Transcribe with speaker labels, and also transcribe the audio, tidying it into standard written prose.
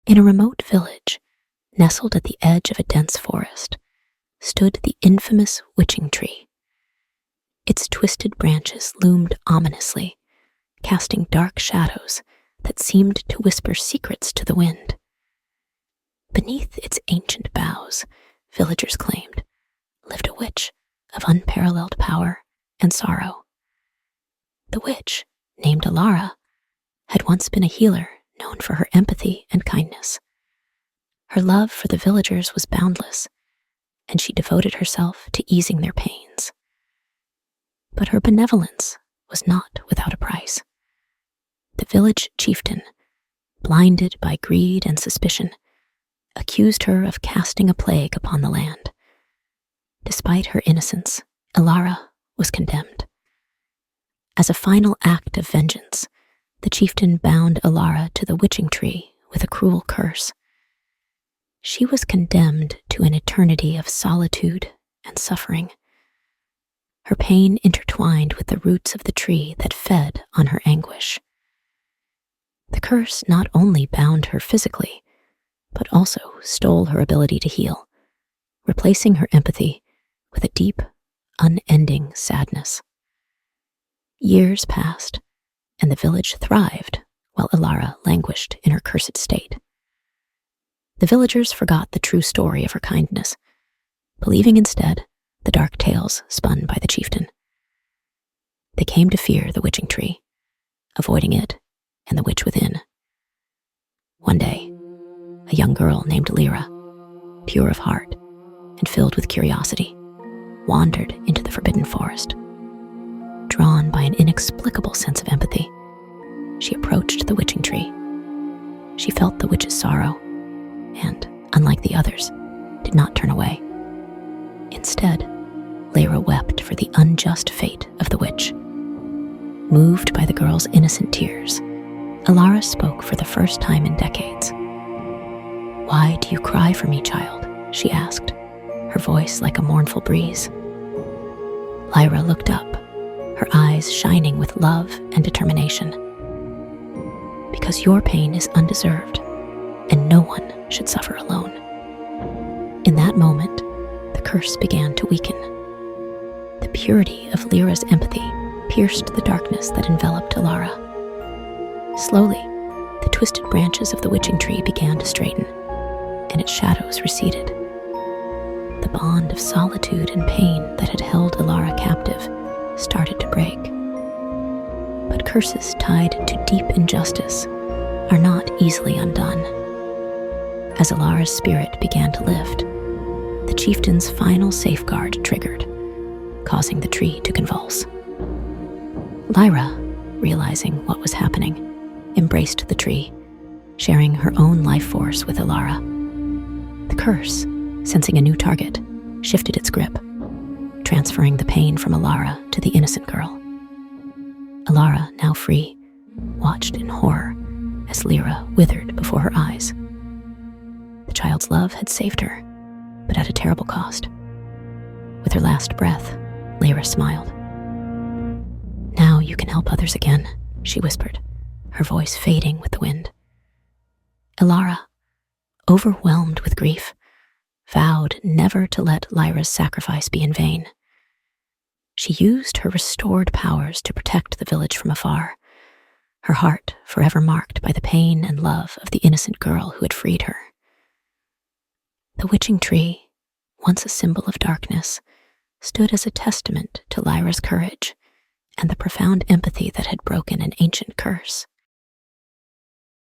Speaker 1: In a remote village, nestled at the edge of a dense forest, stood the infamous witching tree. Its twisted branches loomed ominously, casting dark shadows that seemed to whisper secrets to the wind. Beneath its ancient boughs, villagers claimed, lived a witch of unparalleled power and sorrow. The witch, named Alara, had once been a healer known for her empathy and kindness. Her love for the villagers was boundless, and she devoted herself to easing their pains. But her benevolence was not without a price. The village chieftain, blinded by greed and suspicion, accused her of casting a plague upon the land. Despite her innocence, Alara was condemned. As a final act of vengeance, the chieftain bound Alara to the witching tree with a cruel curse. She was condemned to an eternity of solitude and suffering. Her pain intertwined with the roots of the tree that fed on her anguish. The curse not only bound her physically, but also stole her ability to heal, replacing her empathy with a deep, unending sadness. Years passed, and the village thrived while Alara languished in her cursed state. The villagers forgot the true story of her kindness, believing instead the dark tales spun by the chieftain. They came to fear the witching tree, avoiding it and the witch within. One day, a young girl named Lyra, pure of heart and filled with curiosity, wandered into the forbidden forest. Drawn by an inexplicable sense of empathy, she approached the witching tree. She felt the witch's sorrow and, unlike the others, did not turn away. Instead, Lyra wept for the unjust fate of the witch. Moved by the girl's innocent tears, Alara spoke for the first time in decades. "Why do you cry for me, child?" she asked, her voice like a mournful breeze. Lyra looked up, her eyes shining with love and determination. "Because your pain is undeserved, and no one should suffer alone." In that moment, the curse began to weaken. The purity of Lyra's empathy pierced the darkness that enveloped Alara. Slowly, the twisted branches of the witching tree began to straighten, and its shadows receded. The bond of solitude and pain that had held Alara captive started to break. But curses tied to deep injustice are not easily undone. As Alara's spirit began to lift, the chieftain's final safeguard triggered, causing the tree to convulse. Lyra, realizing what was happening, embraced the tree, sharing her own life force with Alara. The curse, sensing a new target, shifted its grip, transferring the pain from Alara to the innocent girl. Alara, now free, watched in horror as Lyra withered before her eyes. The child's love had saved her, but at a terrible cost. With her last breath, Lyra smiled. "Now you can help others again," she whispered, her voice fading with the wind. Alara, overwhelmed with grief, vowed never to let Lyra's sacrifice be in vain. She used her restored powers to protect the village from afar, her heart forever marked by the pain and love of the innocent girl who had freed her. The witching tree, once a symbol of darkness, stood as a testament to Lyra's courage and the profound empathy that had broken an ancient curse.